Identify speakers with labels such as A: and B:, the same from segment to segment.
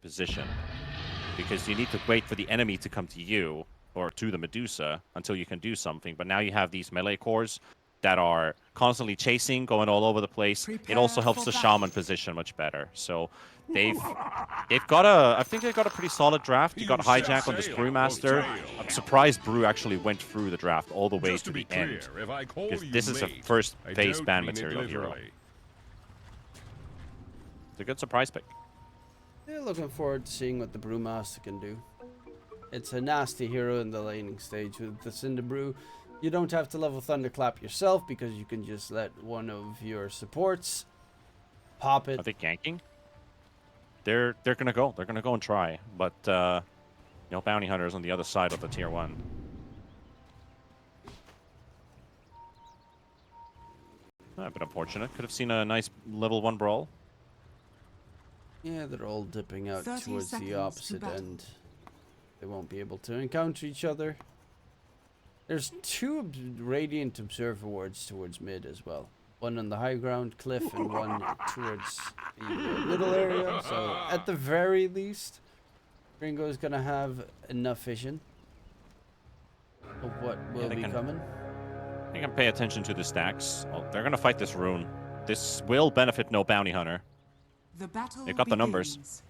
A: position, because you need to wait for the enemy to come to you or to the Medusa until you can do something. But now you have these melee cores that are constantly chasing, going all over the place. It also helps the Shaman position much better. So they've got a, I think they've got a pretty solid draft. You got Hijack on this Brewmaster. I'm surprised Brew actually went through the draft all the way to the end, because this is a first phase ban material hero. It's a good surprise pick.
B: Yeah, looking forward to seeing what the Brewmaster can do. It's a nasty hero in the laning stage with the Cinder Brew. You don't have to level Thunderclap yourself because you can just let one of your supports pop it.
A: Are they ganking? They're gonna go. They're gonna go and try, but you know, Bounty Hunter is on the other side of the tier 1. A bit unfortunate. Could have seen a nice level 1 brawl.
B: Yeah, they're all dipping out towards the opposite end. They won't be able to encounter each other. There's 2 Radiant Observer wards towards mid as well. One on the high ground cliff and one towards the middle area. So at the very least, Gringo is going to have enough vision of what will be coming.
A: They can pay attention to the stacks. Oh, they're going to fight this rune. This will benefit no Bounty Hunter. They've got the numbers.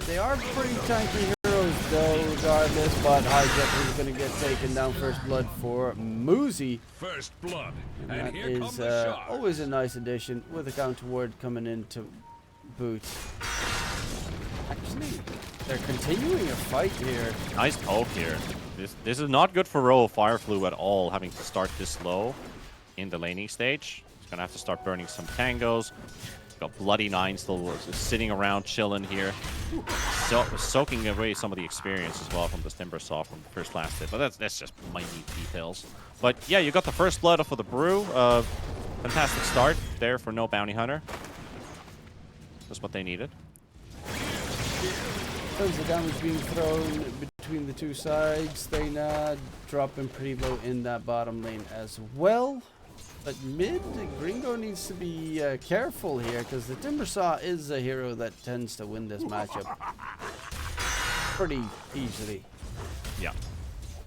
B: They are pretty tanky heroes though, regardless, but Hijack is going to get taken down first blood for Muzi.
C: First blood.
B: And that is always a nice addition with a counter ward coming in to boot. Actually, they're continuing a fight here.
A: Nice poke here. This is not good for Row Fireflu at all, having to start this low in the laning stage. He's going to have to start burning some tangos. Got Bloody Nine still sitting around chilling here, soaking away some of the experience as well from the Timbersaw from the first last hit. But that's just minute details. But yeah, you got the first blood for the Brew. Fantastic start there for no Bounty Hunter. That's what they needed.
B: Tons of damage being thrown between the 2 sides. They're dropping pretty low in that bottom lane as well. But mid, Gringo needs to be careful here, because the Timbersaw is a hero that tends to win this matchup pretty easily.
A: Yeah.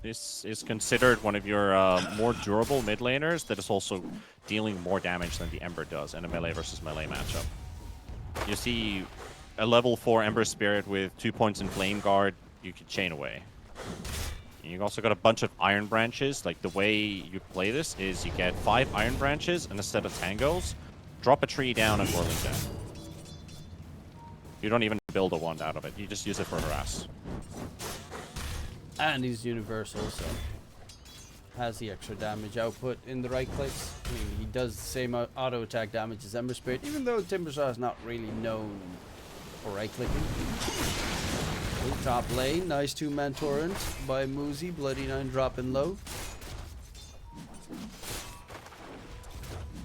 A: This is considered one of your more durable mid laners that is also dealing more damage than the Ember does in a melee versus melee matchup. You see a level 4 Ember Spirit with 2 points in Flame Guard, you can chain away. You also got a bunch of Iron Branches. Like, the way you play this is you get 5 Iron Branches and a set of Tangos, drop a tree down and whirling down. You don't even build a wand out of it. You just use it for harass.
B: And he's universal, so has the extra damage output in the right place. I mean, he does the same auto attack damage as Ember Spirit, even though Timbersaw is not really known for right clicking. Top lane, nice 2-man torrent by Muzi. Bloody Nine dropping low.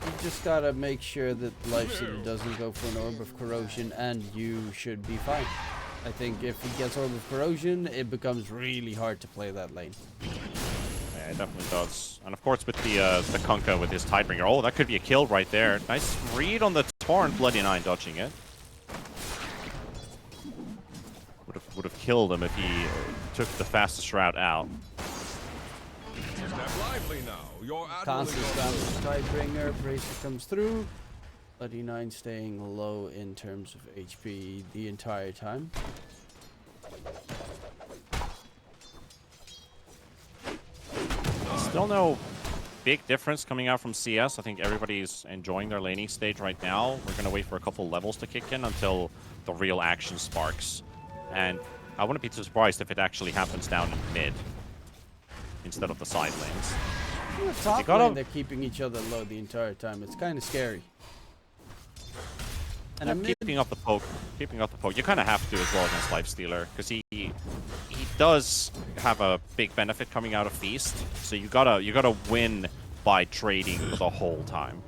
B: You just gotta make sure that Lifestealer doesn't go for an Orb of Corrosion, and you should be fine. I think if he gets Orb of Corrosion, it becomes really hard to play that lane.
A: Yeah, it definitely does. And of course with the Kunkka with his Tidebringer. Oh, that could be a kill right there. Nice read on the Torrent. Bloody Nine dodging it. Would have killed him if he took the fastest route out.
B: Constant spam with Tidebringer. Bracer comes through. Bloody Nine staying low in terms of HP the entire time.
A: Still no big difference coming out from CS. I think everybody's enjoying their laning stage right now. We're going to wait for a couple levels to kick in until the real action sparks. And I wouldn't be too surprised if it actually happens down in mid instead of the side lanes.
B: In the top lane, they're keeping each other low the entire time. It's kind of scary. And
A: keeping up the poke. Keeping up the poke. You kind of have to as well against Lifestealer, because he does have a big benefit coming out of Feast. So you gotta win by trading the whole time.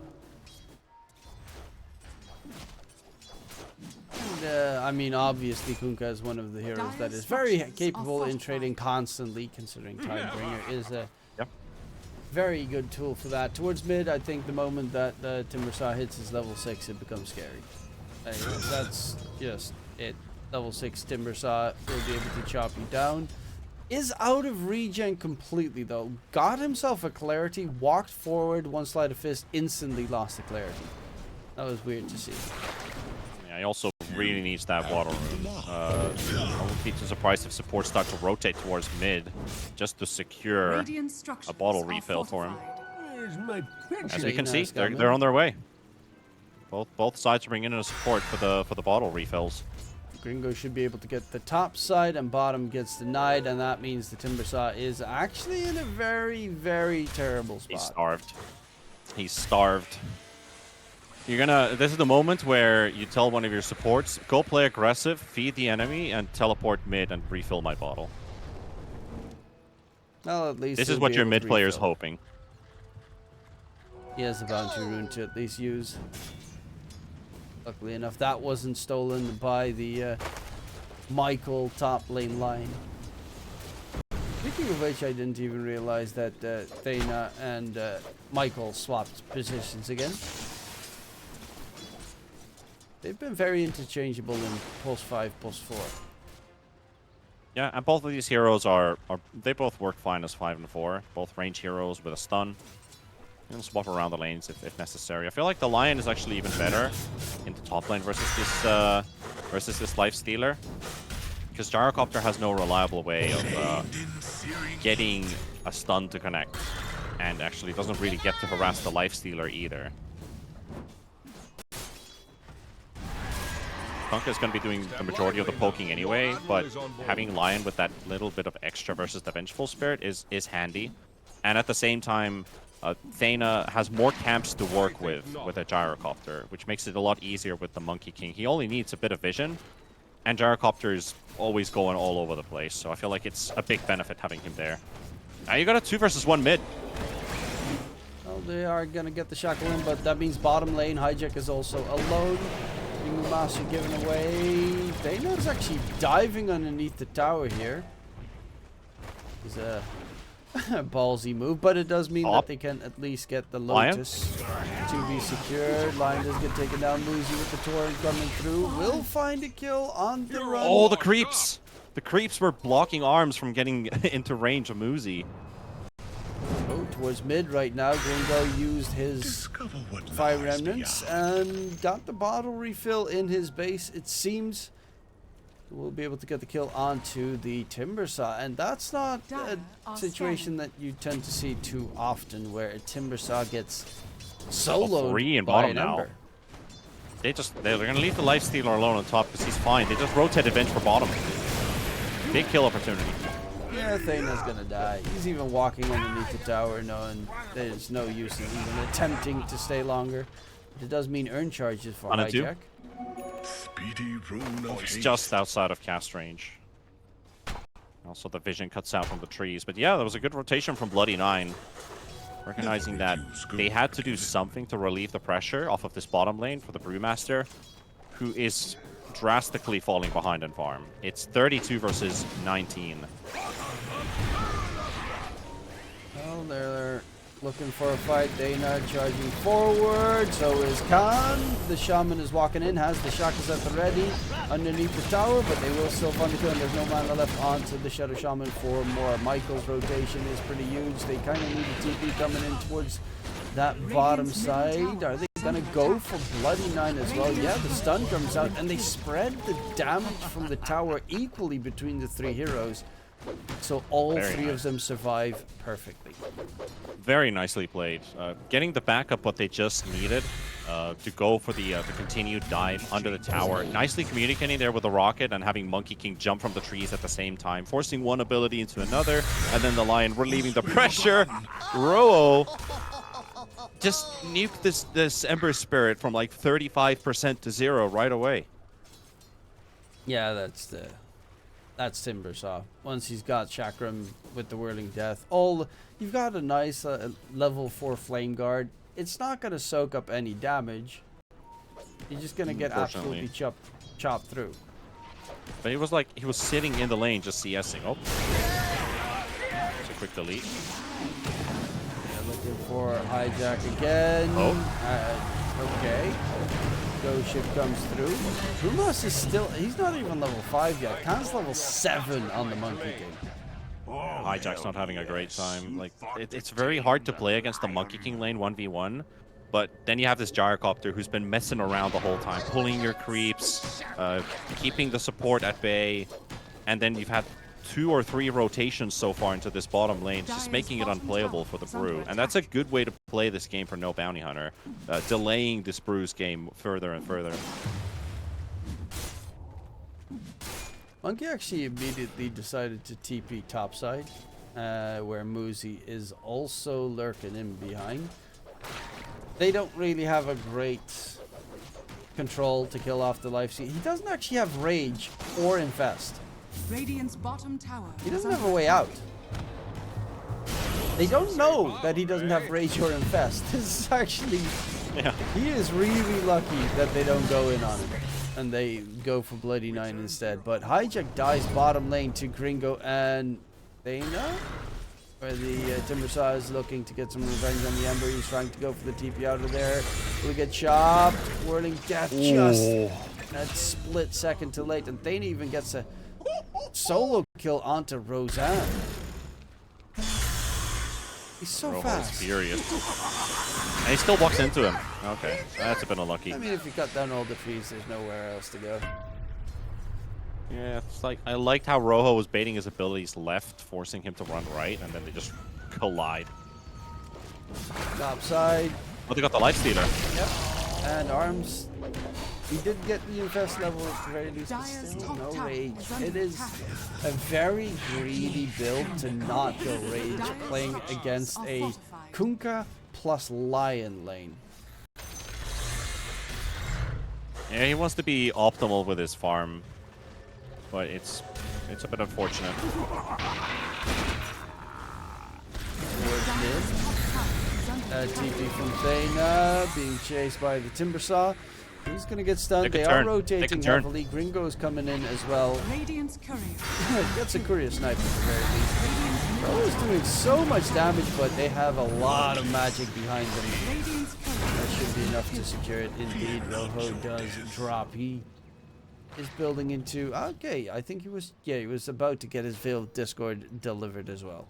B: I mean, obviously, Kunkka is one of the heroes that is very capable in trading constantly, considering Tidebringer is a very good tool for that. Towards mid, I think the moment that Timbersaw hits his level 6, it becomes scary. That's just it. level 6 Timber Saw will be able to chop you down. Is out of regen completely though. Got himself a clarity, walked forward, one slide of fist, instantly lost the clarity. That was weird to see.
A: Yeah, he also really needs that water room. I wouldn't be too surprised if support start to rotate towards mid just to secure a bottle refill for him. As we can see, they're on their way. Both sides are bringing in a support for the bottle refills.
B: Gringo should be able to get the top side, and bottom gets denied, and that means the Timber Saw is actually in a very, very terrible spot.
A: He's starved. He's starved. This is the moment where you tell one of your supports, go play aggressive, feed the enemy, and teleport mid and refill my bottle.
B: Well, at least
A: this is what your mid player is hoping.
B: He has the bounty rune to at least use. Luckily enough, that wasn't stolen by the Michael top lane line. Speaking of which, I didn't even realize that Thena and Michael swapped positions again. They've been very interchangeable in pulse 5, pulse 4.
A: Yeah, and both of these heroes they both work fine as 5 and 4. Both range heroes with a stun. You can swap around the lanes if necessary. I feel like the Lion is actually even better in the top lane versus this Life Stealer. Because Gyrocopter has no reliable way of getting a stun to connect. And actually doesn't really get to harass the Life Stealer either. Funka is going to be doing the majority of the poking anyway, but having Lion with that little bit of extra versus the Vengeful Spirit is handy. And at the same time, Thena has more camps to work with a Gyrocopter, which makes it a lot easier with the Monkey King. He only needs a bit of vision, and Gyrocopter is always going all over the place, so I feel like it's a big benefit having him there. Now you got a 2 versus 1 mid.
B: Well, they are going to get the shackle in, but that means bottom lane. Hijack is also alone. Master given away. Thana's actually diving underneath the tower here. It's a ballsy move, but it does mean that they can at least get the Lotus to be secured. Lion does get taken down. Muzi with the torrent coming through. Will find a kill on the run.
A: Oh, the creeps! The creeps were blocking arms from getting into range of Muzi.
B: Towards mid right now. Gringo used his Fire Remnants and got the bottle refill in his base. It seems we'll be able to get the kill onto the Timber Saw, and that's not a situation that you tend to see too often, where a Timber Saw gets soloed
A: 3 in
B: by
A: bottom
B: an
A: now.
B: Ember.
A: They're gonna leave the Life Stealer alone on top because he's fine. They just rotated bench for bottom. Big kill opportunity.
B: Yeah, Thana's gonna die. He's even walking underneath the tower, knowing there's no use in even attempting to stay longer. But it does mean earn charges for Hijack.
A: It's just outside of cast range. Also, the vision cuts out from the trees. But yeah, that was a good rotation from Bloody 9. Recognizing that they had to do something to relieve the pressure off of this bottom lane for the Brewmaster, who is drastically falling behind in farm. It's 32 versus 19.
B: Well, they're looking for a fight. Dana charging forward. So is Khan. The Shaman is walking in, has the Shakas at the ready underneath the tower, but they will still find the kill, and there's no mana left onto the Shadow Shaman for more. Michael's rotation is pretty huge. They kind of need a TP coming in towards that bottom side. Are they gonna go for Bloody 9 as well? Yeah, the stun comes out, and they spread the damage from the tower equally between the 3 heroes. So all 3 of them survive perfectly.
A: Very nicely played. Getting the backup what they just needed to go for the continued dive under the tower. Nicely communicating there with the rocket and having Monkey King jump from the trees at the same time, forcing one ability into another, and then the Lion relieving the pressure. Roo just nuked this Ember Spirit from like 35% to 0 right away.
B: Yeah, that's Timber Saw. Once he's got Chakram with the Whirling Death, you've got a nice level 4 Flame Guard. It's not going to soak up any damage. You're just going to get absolutely chopped through.
A: But it was like he was sitting in the lane just CSing. Oh, it's a quick delete.
B: Looking for Hijack again.
A: Oh.
B: Okay. ghost ship comes through. Pumas is still, he's not even level 5 yet. Khan's level 7 on the Monkey King.
A: Hijack's not having a great time. Like it's very hard to play against the Monkey King lane 1v1. But then you have this gyrocopter who's been messing around the whole time, pulling your creeps, keeping the support at bay, and then you've had 2 or 3 rotations so far into this bottom lane, just making it unplayable for the Brew. And that's a good way to play this game for no bounty hunter, delaying this Brew's game further and further.
B: Monkey actually immediately decided to TP topside, where Muzi is also lurking in behind. They don't really have a great control to kill off the life steal. He doesn't actually have rage or infest.
C: Radiant's bottom tower.
B: He doesn't have a way out. They don't know that he doesn't have rage or infest. This is actually...
A: Yeah.
B: He is really lucky that they don't go in on him. And they go for Bloody 9 instead. But Hijack dies bottom lane to Gringo and Thana, where the Timbersaw is looking to get some revenge on the Ember. He's trying to go for the TP out of there. Will get chopped. Whirling Death just that split second too late. And Thana even gets a solo kill onto Roseanne. He's so fast.
A: He's furious. And he still walks into him. Okay, that's a bit unlucky.
B: I mean, if you cut down all the trees, there's nowhere else to go.
A: Yeah, it's like I liked how Rojo was baiting his abilities left, forcing him to run right, and then they just collide.
B: Top side.
A: Oh, they got the life stealer.
B: Yep. And arms. He did get the infest level at the very least, but still no rage. It is a very greedy build to not go rage playing against a Kunkka plus Lion lane.
A: Yeah, he wants to be optimal with his farm, but it's a bit unfortunate.
B: Towards mid. TP from Thana being chased by the Timbersaw. He's gonna get stunned. They are rotating heavily. Gringo's coming in as well.
C: Radiant's courier.
B: Gets a courier sniper at the very least. Rojo's doing so much damage, but they have a lot of magic behind them. That should be enough to secure it. Indeed, Rojo does drop. He is building into... Okay, I think he was... Yeah, he was about to get his Veiled Discord delivered as well.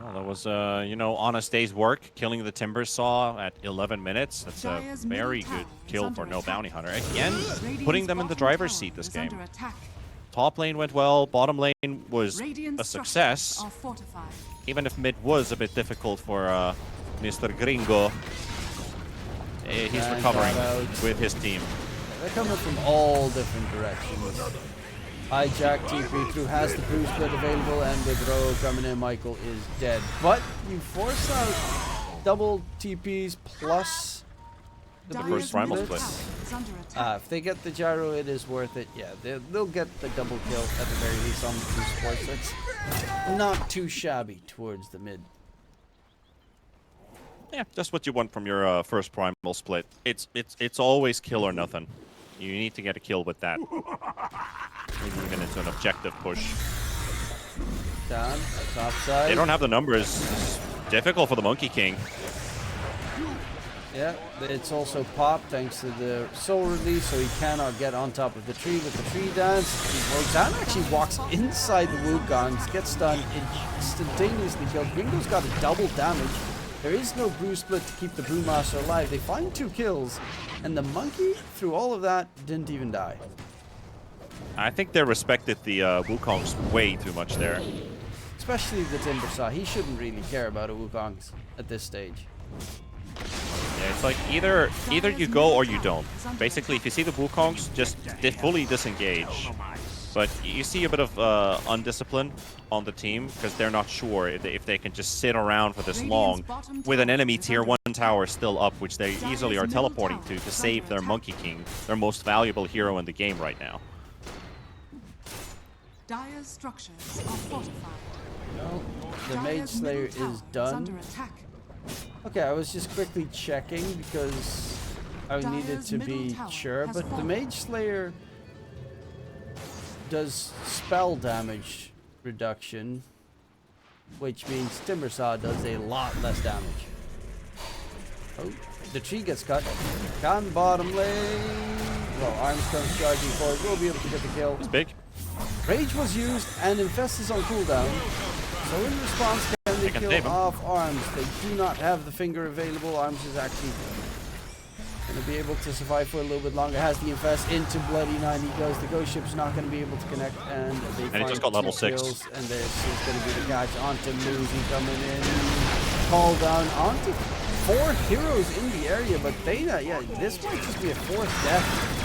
A: Well, that was, you know, honest day's work, killing the Timbersaw at 11 minutes. That's a very good kill for no bounty hunter. Again, putting them in the driver's seat this game. Top lane went well, bottom lane was a success. Even if mid was a bit difficult for Mr. Gringo. He's recovering with his team.
B: They're coming from all different directions. Hijack TP through, has the Bruce split available, and with Rojo coming in, Michael is dead. But you force out double TPs plus the Bruce
A: primal
B: split. If they get the gyro, it is worth it. Yeah, they'll get the double kill at the very least on the Bruce split. So it's not too shabby towards the mid.
A: Yeah, just what you want from your first primal split. It's always kill or nothing. You need to get a kill with that. Maybe even into an objective push.
B: Down, top side.
A: They don't have the numbers. It's difficult for the Monkey King.
B: Yeah, it's also popped thanks to the soul release, so he cannot get on top of the tree with the tree dance. Roxanne actually walks inside the Wukongs, gets stunned, instantaneously killed. Gringo's got a double damage. There is no brew split to keep the Brewmaster alive. They find 2 kills, and the monkey, through all of that, didn't even die.
A: I think they respected the Wukongs way too much there.
B: Especially the Timbersaw. He shouldn't really care about a Wukongs at this stage.
A: Yeah, it's like either you go or you don't. Basically, if you see the Wukongs, just fully disengage. But you see a bit of undiscipline on the team because they're not sure if they can just sit around for this long with an enemy tier 1 tower still up, which they easily are teleporting to save their Monkey King, their most valuable hero in the game right now.
C: Dire's structures are fortified.
B: No, the Mage Slayer is done. Okay, I was just quickly checking because I needed to be sure, but the Mage Slayer does spell damage reduction, which means Timbersaw does a lot less damage. Oh, the tree gets cut. Can bottom lane. Well, Arms comes charging forward. We'll be able to get the kill.
A: It's big.
B: Rage was used and Infest is on cooldown. So in response, can they kill off Arms? They do not have the finger available. Arms is actually going to be able to survive for a little bit longer. Has the Infest into Bloody 9. He goes. The Ghost Ship's not going to be able to connect. And they find
A: he just got level 6.
B: kills, and this is going to be the catch onto Muzi coming in. Call down onto 4 heroes in the area. But Dana, yeah, this might just be a 4th death.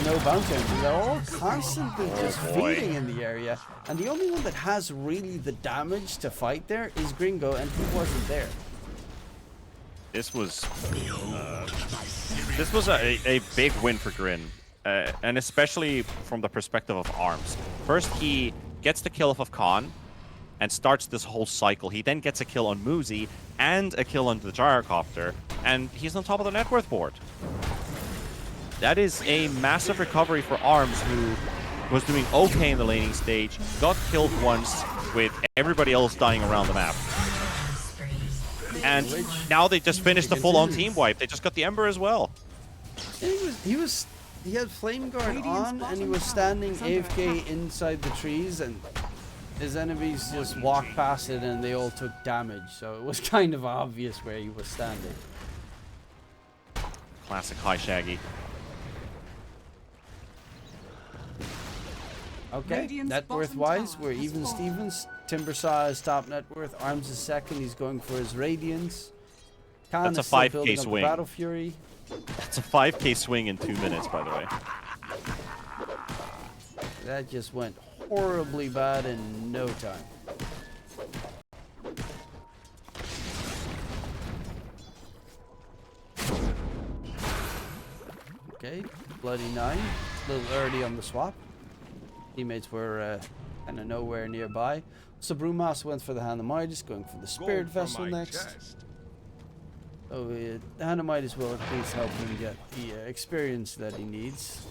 B: No bounty. They're all constantly just feeding in the area, and the only one that has really the damage to fight there is Gringo, and he wasn't there.
A: This was a big win for GRIN, and especially from the perspective of Arms. First, he gets the kill off of Khan and starts this whole cycle. He then gets a kill on Muzi and a kill on the Gyrocopter, and he's on top of the net worth board. That is a massive recovery for Arms, who was doing okay in the laning stage, got killed once with everybody else dying around the map. And now they just finished the full-on team wipe. They just got the Ember as well.
B: He had Flame Guard on, and he was standing AFK inside the trees, and his enemies just walked past it, and they all took damage. So it was kind of obvious where he was standing.
A: Classic high Shaggy.
B: Okay, net worth wise, we're even Stevens. Timbersaw is top net worth. Arms is second. He's going for his Radiance. Khan
A: That's a 5k
B: swing. Battle Fury.
A: That's a 5k swing in 2 minutes, by the way.
B: That just went horribly bad in no time. Okay, Bloody 9. A little early on the swap. Teammates were kind of nowhere nearby. So Brewmaster went for the Hand of Midas, going for the Spirit Vessel next. So the Hand of Midas will at least help him get the experience that he needs,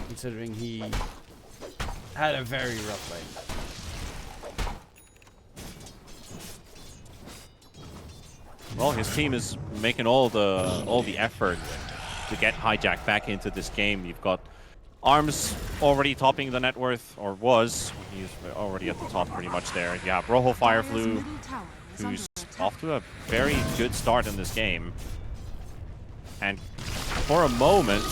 B: considering he had a very rough lane.
A: Well, his team is making all the effort to get Hijack back into this game. You've got Arms already topping the net worth, or was. He's already at the top pretty much there. Yeah, Rojo Fireflu, who's off to a very good start in this game. And for a moment,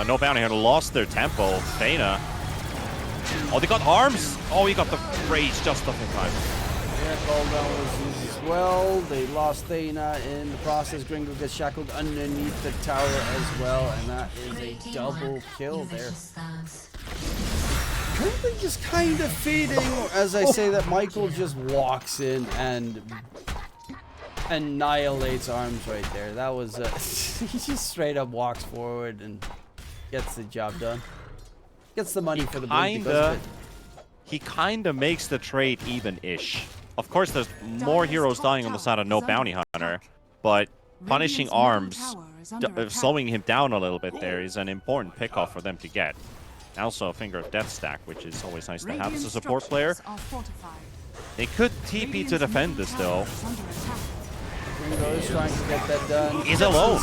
A: No Bounty Hunter lost their tempo. Dana. Oh, they got Arms. Oh, he got the Rage just up in time.
B: Yeah, cooldown was used as well. They lost Dana in the process. Gringo gets shackled underneath the tower as well, and that is a double kill there. Currently just kind of feeding, as I say that Michael just walks in and annihilates Arms right there. That was, he just straight up walks forward and gets the job done. Gets the money for the blue because of it.
A: He kind of makes the trade even-ish. Of course, there's more heroes dying on the side of No Bounty Hunter, but punishing Arms, slowing him down a little bit there is an important pickoff for them to get. Also, a Finger of Death stack, which is always nice to have as a support player. They could TP to defend this, though.
B: Gringo is trying to get that done.
A: He's alone.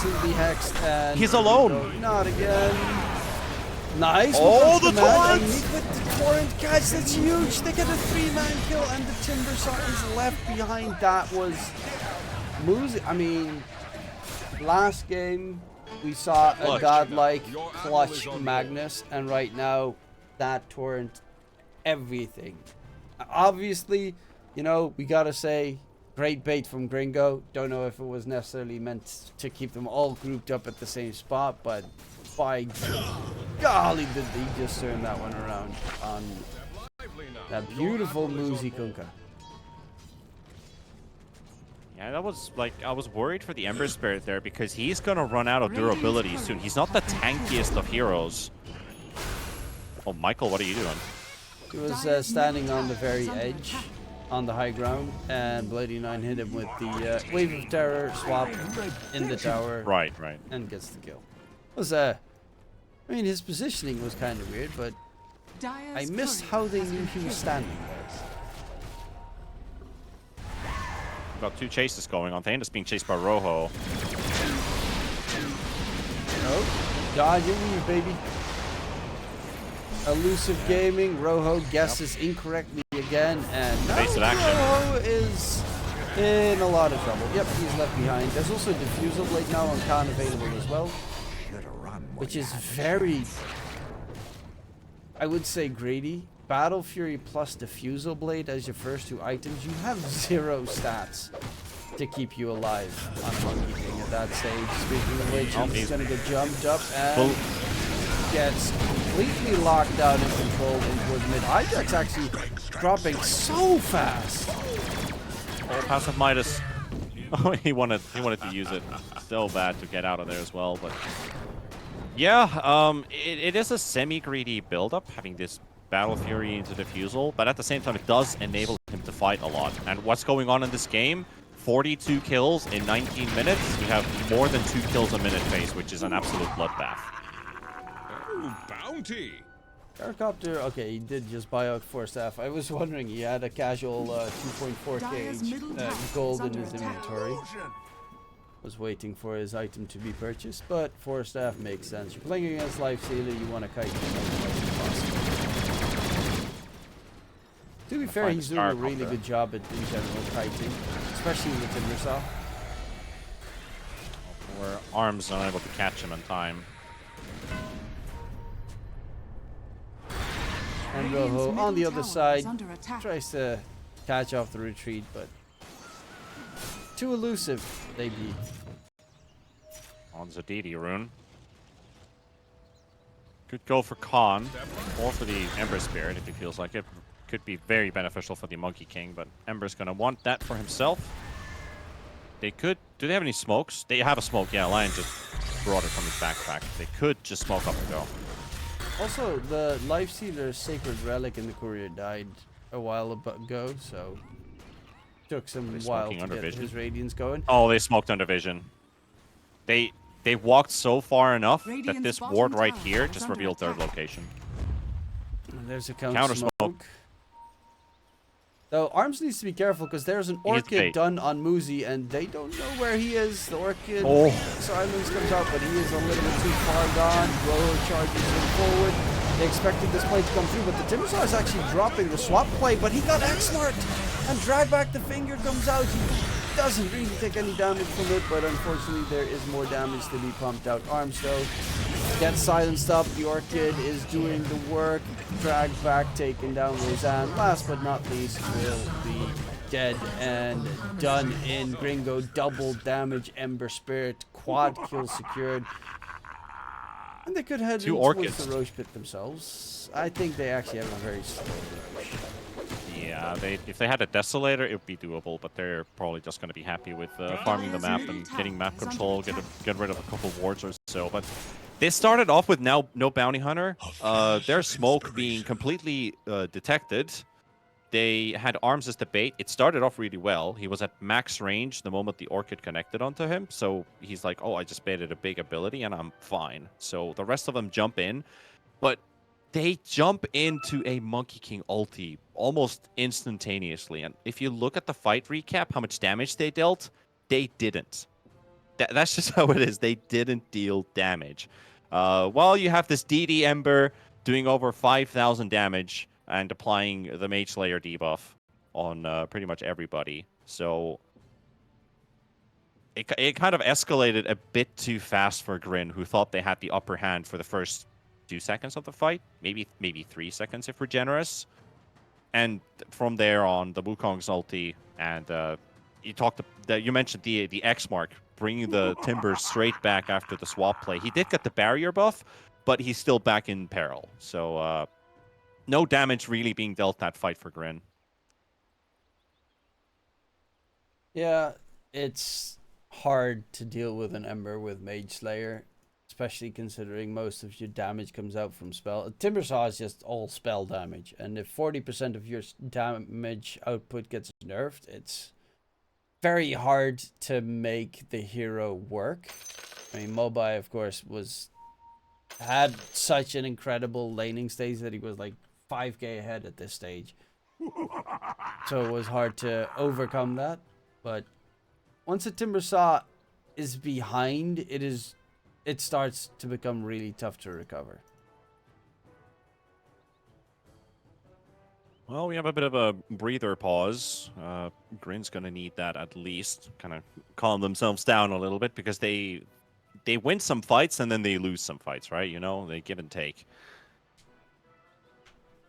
A: He's alone.
B: Not again. Nice.
A: Oh, the
B: torrent!
A: torrent!
B: With the torrent, guys, that's huge. They get a 3-man kill, and the Timbersaw is left behind. That was Muzi. I mean, last game we saw a godlike clutch Magnus, and right now that torrent, everything. Obviously, you know, we gotta say, great bait from Gringo. Don't know if it was necessarily meant to keep them all grouped up at the same spot, but by golly, did he just turn that one around on that beautiful Muzi Kunkka.
A: Yeah, that was like, I was worried for the Ember Spirit there because he's gonna run out of durability soon. He's not the tankiest of heroes. Oh, Michael, what are you doing?
B: He was standing on the very edge, on the high ground, and Bloody 9 hit him with the Wave of Terror swap in the tower.
A: Right.
B: And gets the kill. It was I mean, his positioning was kind of weird, but I missed how they knew he was standing there.
A: We've got 2 chases going on. Thanos being chased by Rojo.
B: Oh, dodge and weave, baby. Elusive Gaming, Rojo guesses incorrectly again, and now
A: Evasive action.
B: Rojo is in a lot of trouble. Yep, he's left behind. There's also a Diffusal Blade now on Khan available as well, which is very, I would say, greedy. Battle Fury plus Diffusal Blade as your first 2 items. You have 0 stats to keep you alive on Monkey King at that stage. Speaking of which, he's going to get jumped up and gets completely locked down and controlled in towards mid. Hijack's actually dropping so fast.
A: Oh, passive Midas. Oh, he wanted to use it so bad to get out of there as well, but yeah, it is a semi-greedy build-up, having this Battle Fury into Diffusal, but at the same time, it does enable him to fight a lot. And what's going on in this game? 42 kills in 19 minutes. We have more than 2 kills a minute pace, which is an absolute bloodbath.
D: Oh, bounty!
B: Gyrocopter, okay, he did just buy out 4 staff. I was wondering, he had a casual 2.4k gold in his inventory. Was waiting for his item to be purchased, but 4 staff makes sense. You're playing against Life Sealer, you want to kite as much as possible. To be fair, he's doing a really good job at, in general, kiting, especially with Timbersaw.
A: Where Arms are unable to catch him in time.
B: And Rojo on the other side tries to catch off the retreat, but too elusive, they beat.
A: On Zadidi rune. Could go for Khan, or for the Ember Spirit if he feels like it. Could be very beneficial for the Monkey King, but Ember's gonna want that for himself. They could... Do they have any smokes? They have a smoke, yeah. Lion just brought it from his backpack. They could just smoke up and go.
B: Also, the Life Sealer's Sacred Relic in the Courier died a while ago, so took some while to get his Radiance going.
A: Oh, they smoked under vision. They walked so far enough that this ward right here just revealed their location.
B: And there's a counter smoke. Though Arms needs to be careful because there's an Orchid done on Muzi and they don't know where he is. The Orchid silence comes out, but he is a little bit too far gone. Rojo charges him forward. They expected this play to come through, but the Timbersaw is actually dropping the swap play, but he got X-Marked and drag back the finger comes out. He doesn't really take any damage from it, but unfortunately there is more damage to be pumped out. Arms though gets silenced up. The Orchid is doing the work. Drag back, taking down Roseanne. Last but not least, will be dead and done in. Gringo double damage. Ember Spirit quad kill secured. And they could head towards the Roche pit themselves. I think they actually have a very slow Roche.
A: Yeah, if they had a Desolator, it would be doable, but they're probably just going to be happy with farming the map and getting map control, get rid of a couple wards or so. But they started off with no Bounty Hunter. Their smoke being completely detected. They had Arms as the bait. It started off really well. He was at max range the moment the Orchid connected onto him. So he's like, oh, I just baited a big ability and I'm fine. So the rest of them jump in. But they jump into a Monkey King ulti almost instantaneously. And if you look at the fight recap, how much damage they dealt, they didn't. That's just how it is. They didn't deal damage. While you have this DD Ember doing over 5,000 damage and applying the Mage Slayer debuff on pretty much everybody. So it kind of escalated a bit too fast for GRIN, who thought they had the upper hand for the first 2 seconds of the fight, maybe 3 seconds if we're generous. And from there on, the Wukong's ulti, and you mentioned the X mark, bringing the Timber straight back after the swap play. He did get the barrier buff, but he's still back in peril. So no damage really being dealt that fight for GRIN.
B: Yeah, it's hard to deal with an Ember with Mage Slayer, especially considering most of your damage comes out from spell. Timbersaw is just all spell damage, and if 40% of your damage output gets nerfed, it's very hard to make the hero work. I mean, Mobai, of course, had such an incredible laning stage that he was like 5k ahead at this stage. So it was hard to overcome that. But once a Timbersaw is behind, it is it starts to become really tough to recover.
A: Well, we have a bit of a breather pause. GRIN's gonna need that at least. Kind of calm themselves down a little bit because they win some fights and then they lose some fights, right? You know, they give and take.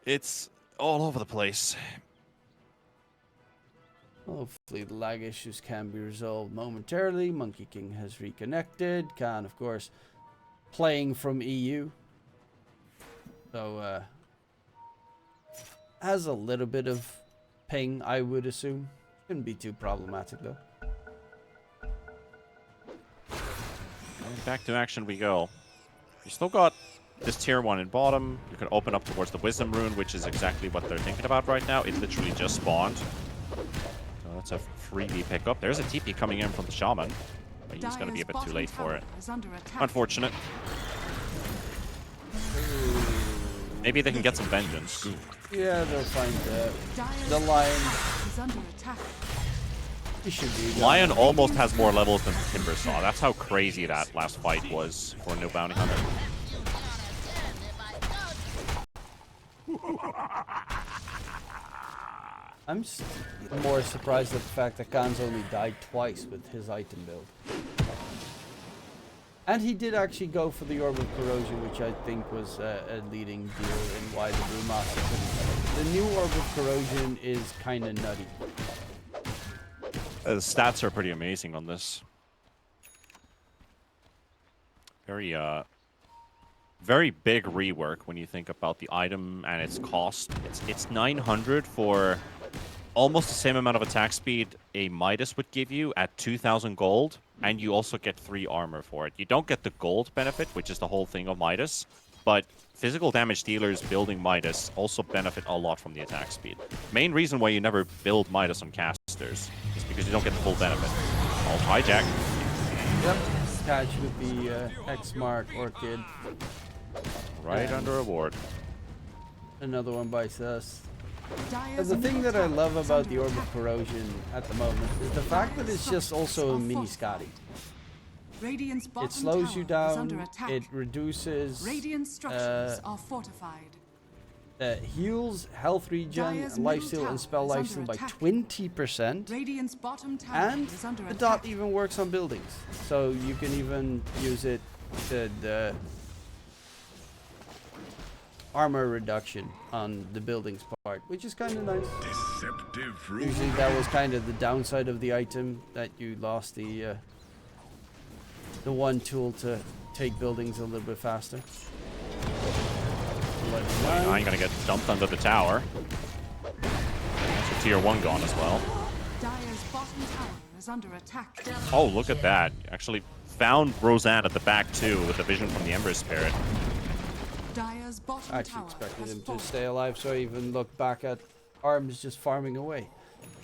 A: It's all over the place.
B: Hopefully the lag issues can be resolved momentarily. Monkey King has reconnected. Khan, of course, playing from EU. So, has a little bit of ping, I would assume. Shouldn't be too problematic, though.
A: And back to action we go. You still got this tier 1 in bottom. You can open up towards the Wisdom Rune, which is exactly what they're thinking about right now. It literally just spawned. So that's a freebie pickup. There's a TP coming in from the Shaman. But he's going to be a bit too late for it. Unfortunate. Maybe they can get some vengeance.
B: Yeah, they'll find the Lion. He should be.
A: Lion almost has more levels than Timbersaw. That's how crazy that last fight was for No Bounty Hunter.
B: I'm more surprised at the fact that Khan's only died twice with his item build. And he did actually go for the Orb of Corrosion, which I think was a leading deal in why the Brewmaster couldn't. The new Orb of Corrosion is kind of nutty.
A: The stats are pretty amazing on this. Very, very big rework when you think about the item and its cost. It's 900 for almost the same amount of attack speed a Midas would give you at 2,000 gold, and you also get 3 armor for it. You don't get the gold benefit, which is the whole thing of Midas, but physical damage dealers building Midas also benefit a lot from the attack speed. Main reason why you never build Midas on casters is because you don't get the full benefit. I'll hijack.
B: Yep, catch with the X-Mark Orchid.
A: Right under a ward.
B: Another one bites us. And the thing that I love about the Orb of Corrosion at the moment is the fact that it's just also a mini Scotty. It slows you down, it reduces heals, health regen, lifesteal, and spell lifesteal by 20%. And the dot even works on buildings. So you can even use it to the armor reduction on the buildings part, which is kind of nice. Usually that was kind of the downside of the item, that you lost the one tool to take buildings a little bit faster.
A: I ain't gonna get dumped under the tower. So tier 1 gone as well. Oh, look at that. Actually found Roseanne at the back too with the vision from the Ember Spirit.
B: I actually expected him to stay alive, so I even looked back at Arms just farming away.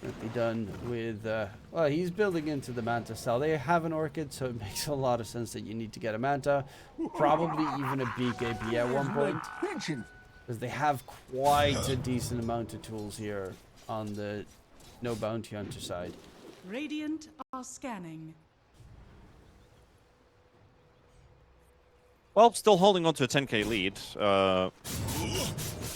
B: Can't be done with, well, he's building into the Manta style. They have an Orchid, so it makes a lot of sense that you need to get a Manta. Probably even a BKB at one point. Because they have quite a decent amount of tools here on the No Bounty Hunter side.
C: Radiant are scanning.
A: Well, still holding on to a 10k lead.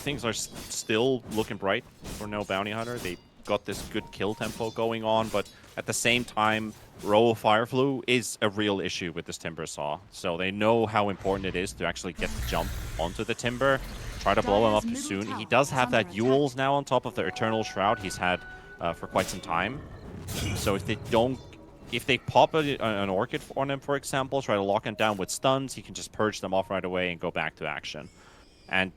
A: Things are still looking bright for No Bounty Hunter. They got this good kill tempo going on, but at the same time, Row of Fireflu is a real issue with this Timber Saw. So they know how important it is to actually get the jump onto the Timber, try to blow him up too soon. He does have that Yules now on top of the Eternal Shroud he's had for quite some time. So if they pop an Orchid on him, for example, try to lock him down with stuns, he can just purge them off right away and go back to action. And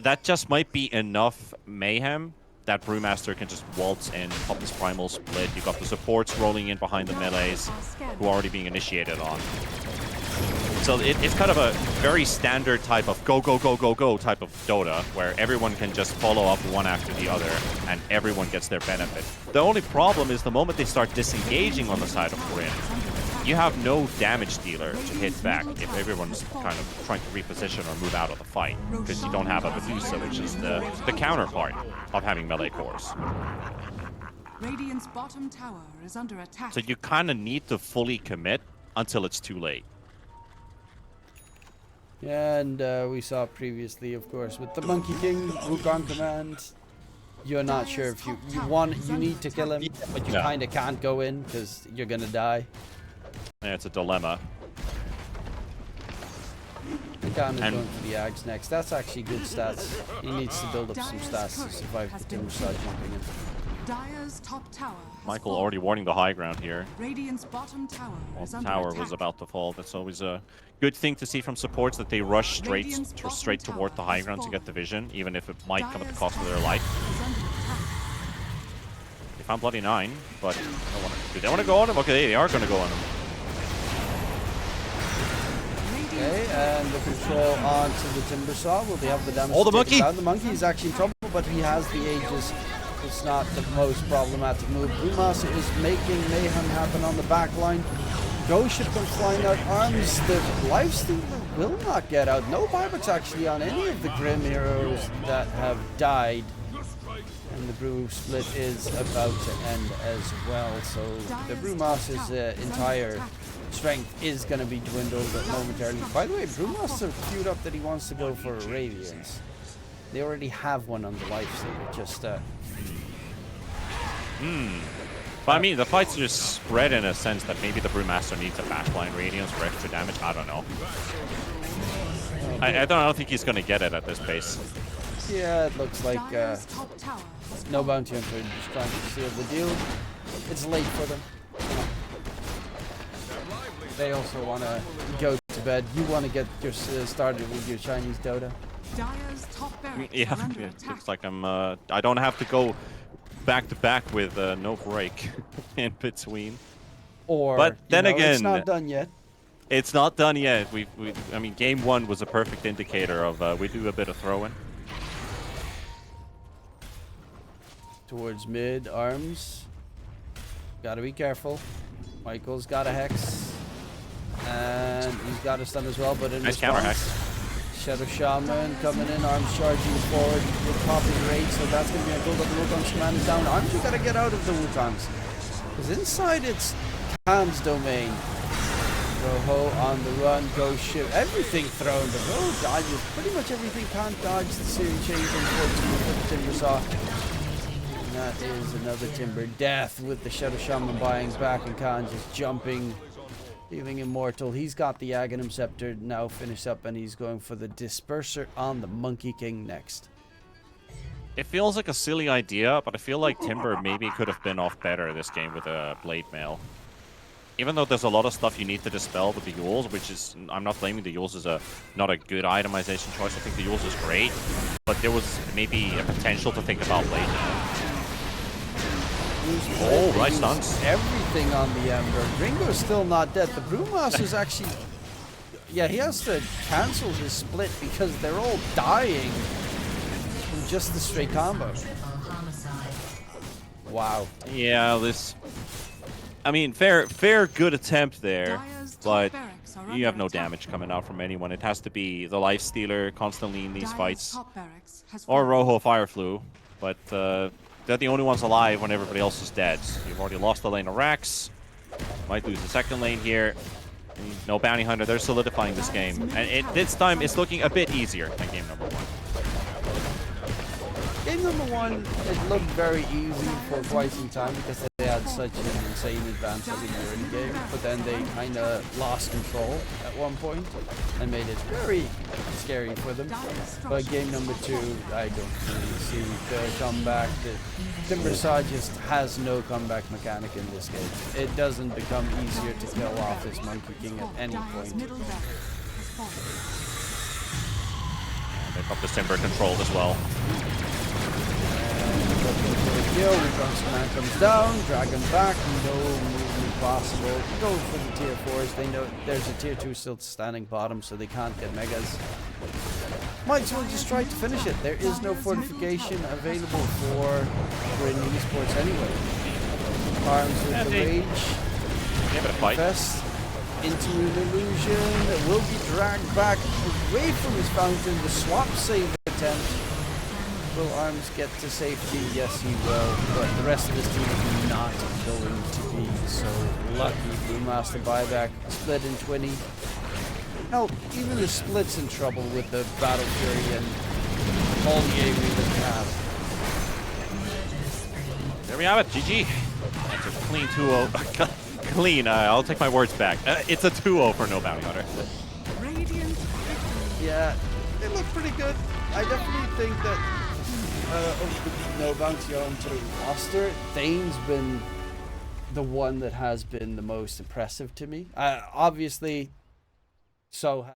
A: that just might be enough mayhem that Brewmaster can just waltz in, pop his Primal Split. You've got the supports rolling in behind the melees who are already being initiated on. So it's kind of a very standard type of go, go, go, go, go type of Dota, where everyone can just follow up one after the other, and everyone gets their benefit. The only problem is the moment they start disengaging on the side of GRIN, you have no damage dealer to hit back if everyone's kind of trying to reposition or move out of the fight, because you don't have a Medusa, which is the counterpart of having melee cores.
C: Radiant's bottom tower is under attack.
A: So you kind of need to fully commit until it's too late.
B: Yeah, and we saw previously, of course, with the Monkey King, Wukong command. You're not sure if you need to kill him, but you kind of can't go in because you're gonna die.
A: Yeah, it's a dilemma.
B: Khan is going for the Ags next. That's actually good stats. He needs to build up some stats to survive the Timber Saw jumping in.
C: Dire's top tower has
A: Michael
C: fallen.
A: already warning the high ground here.
C: Radiant's bottom tower
A: Well,
C: is
A: the
C: under
A: tower
C: attack.
A: was about to fall. That's always a good thing to see from supports, that they rush straight toward the high ground to get the vision, even if it might come at the cost of their life.
C: Is under attack.
A: They found Bloody 9, but do they want to go on him? Okay, they are going to go on him.
B: Okay, and the control onto the Timber Saw. Will they have the damage?
A: Oh, the
B: to take
A: monkey!
B: it down? The monkey is actually in trouble, but he has the Aegis. It's not the most problematic move. Brewmaster is making mayhem happen on the back line. Ghost ship comes flying out. Arms, the Lifestealer will not get out. No buybacks actually on any of the Grim heroes that have died. And the Brew split is about to end as well. So the Brewmaster's entire strength is going to be dwindled momentarily. By the way, Brewmaster queued up that he wants to go for a Radiance. They already have one on the Lifestealer. Just
A: But I mean, the fights are just spread in a sense that maybe the Brewmaster needs a backline Radiance for extra damage. I don't know. I don't think he's going to get it at this pace.
B: yeah, it looks like
C: Dire's top tower has
B: no
C: fallen.
B: bounty hunter just trying to seal the deal. It's late for them. They also want to go to bed. You want to get your started with your Chinese Dota.
C: Dire's top barracks
A: Yeah,
C: are under
A: it
C: attack.
A: looks like I don't have to go back to back with no break in between.
B: Or,
A: But then
B: it's
A: again,
B: not done yet.
A: It's not done yet. I mean, game one was a perfect indicator of we do a bit of throwing.
B: Towards mid, arms. Gotta be careful. Michael's got a Hex. And he's got a stun as well, but in
A: Nice counter
B: response,
A: Hex.
B: Shadow Shaman coming in, arms charging forward with popping rate, so that's going to be a build up. The Wukong's command is down. Arms, you got to get out of the Wukongs. Because inside it's Khan's domain. Roho on the run, Ghost Ship, everything thrown. The Roho dodges pretty much everything. Can't dodge the Searing Chains, unfortunately, for the Timber Saw. And that is another Timber death with the Shadow Shaman buying back and Khan just jumping. Feeling immortal. He's got the Aghanim Scepter now finished up, and he's going for the Disperser on the Monkey King next.
A: It feels like a silly idea, but I feel like Timber maybe could have been off better this game with a Blade Mail. Even though there's a lot of stuff you need to dispel with the Yules, which is, I'm not blaming the Yules as not a good itemization choice. I think the Yules is great, but there was maybe a potential to think about Blade Mail. Oh, right stunts.
B: Everything on the Ember. Ringo's still not dead. The Brewmaster's actually... Yeah, he has to cancel his split because they're all dying from just the straight combo. Wow.
A: Yeah, this... I mean, fair good attempt there,
C: Dire's top
A: but
C: barracks are
A: you have
C: under
A: no
C: attack.
A: damage coming out from anyone. It has to be the Lifestealer constantly in these
C: Dire's
A: fights,
C: top barracks has
A: or
C: fallen.
A: Roho Fireflu, but they're the only ones alive when everybody else is dead. You've already lost the lane of Rax, might lose the second lane here. No Bounty Hunter, they're solidifying this game. And this time it's looking a bit easier than game number one.
B: Game number one, it looked very easy for quite some time because they had such an insane advance in the early game, but then they kind of lost control at one point and made it very scary for them. But game number two, I don't really see the comeback. The Timber Saw just has no comeback mechanic in this game. It doesn't become easier to kill off this Monkey King at any
C: Dire's
B: point.
C: middle barracks has fallen.
A: They've got the Timber controlled as well.
B: Kill, Wukong's command comes down, drag him back, no movement possible. Go for the tier 4s, they know there's a tier 2 still standing bottom, so they can't get megas. Might as well just try to finish it. There is no fortification available for GRIN Esports anyway. Arms with the rage,
A: Give it a fight.
B: Fest into an illusion, will be dragged back away from his fountain. The swap save attempt. Will Arms get to safety? Yes, he will, but the rest of his team is not going to be so lucky. Brewmaster buyback split in 20. Hell, even the Split's in trouble with the Battle Fury and all the AoE that they have.
A: There we have it. GG. That's a clean 2-0. Clean. I'll take my words back. It's a 2-0 for No Bounty Hunter.
C: Radiant victory.
B: Yeah, they look pretty good. I definitely think that of the No Bounty Hunter roster, Thane's been the one that has been the most impressive to me. Obviously, so